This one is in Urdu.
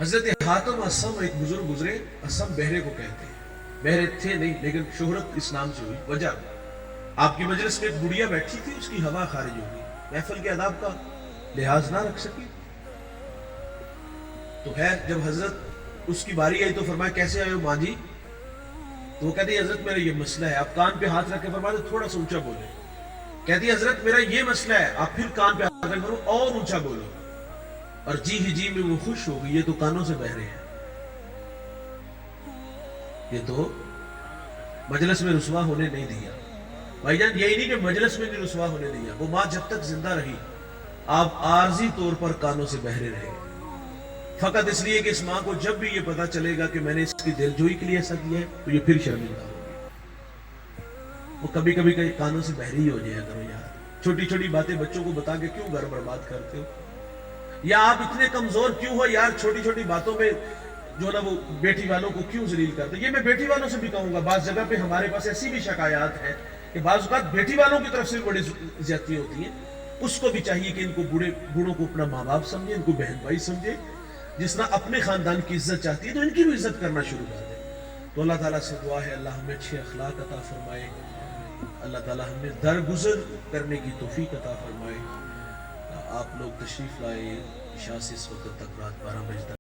حضرت حاتم اسم ایک بزرگ گزرے، اسم بہرے کو کہتے ہیں، بہرے تھے نہیں لیکن شہرت اسلام سے ہوئی۔ وجہ آپ کی مجلس میں ایک بڑھیا بیٹھی تھی، اس کی ہوا خارج ہو گئی، محفل کے آداب کا لحاظ نہ رکھ سکی، تو خیر جب حضرت اس کی باری آئی تو فرمایا کیسے آئے ہو ماں جی؟ تو وہ کہتی حضرت میرا یہ مسئلہ ہے، آپ کان پہ ہاتھ رکھ کے فرمایا تھوڑا سا اونچا بولے۔ کہتی حضرت میرا یہ مسئلہ ہے، آپ پھر کان پہ ہاتھ رکھ کرو اور اونچا بولو، اور جی میں وہ خوش ہو گئی، یہ تو کانوں سے بہرے ہیں، یہ تو مجلس میں رسوا ہونے نہیں دیا۔ بھائی جان یہی نہیں کہ مجلس میں نہیں رسوا ہونے دیا، وہ ماں جب تک زندہ رہی آپ عارضی طور پر کانوں سے بہرے رہے، فقط اس لیے کہ اس ماں کو جب بھی یہ پتا چلے گا کہ میں نے اس کی دلجوئی کے لیے ایسا کیا ہے تو یہ پھر شرمندہ ہوگی۔ وہ کبھی کبھی کانوں سے بہری ہی ہو جائے کرو یار، چھوٹی چھوٹی باتیں بچوں کو بتا کے کیوں گھر برباد کرتے ہو؟ یا آپ اتنے کمزور کیوں ہو یار، چھوٹی چھوٹی باتوں میں جو نا وہ بیٹی والوں کو کیوں ذلیل کرتے؟ یہ میں بیٹی والوں سے بھی کہوں گا، بعض جگہ پہ ہمارے پاس ایسی بھی شکایات ہیں کہ بعض اوقات بیٹی والوں کی طرف سے بڑی زیادتی ہوتی ہیں، اس کو بھی چاہیے کہ ان کو بوڑھوں کو اپنا ماں باپ سمجھے، ان کو بہن بھائی سمجھے، جس طرح اپنے خاندان کی عزت چاہتی ہے تو ان کی بھی عزت کرنا شروع کر دے۔ تو اللہ تعالیٰ سے دعا ہے اللہ ہمیں اچھے اخلاق عطا فرمائے، اللہ تعالیٰ ہمیں درگزر کرنے کی توفیق عطا فرمائے۔ آپ لوگ تشریف لائے، عشاء سے اس وقت تک رات 12 بجے تک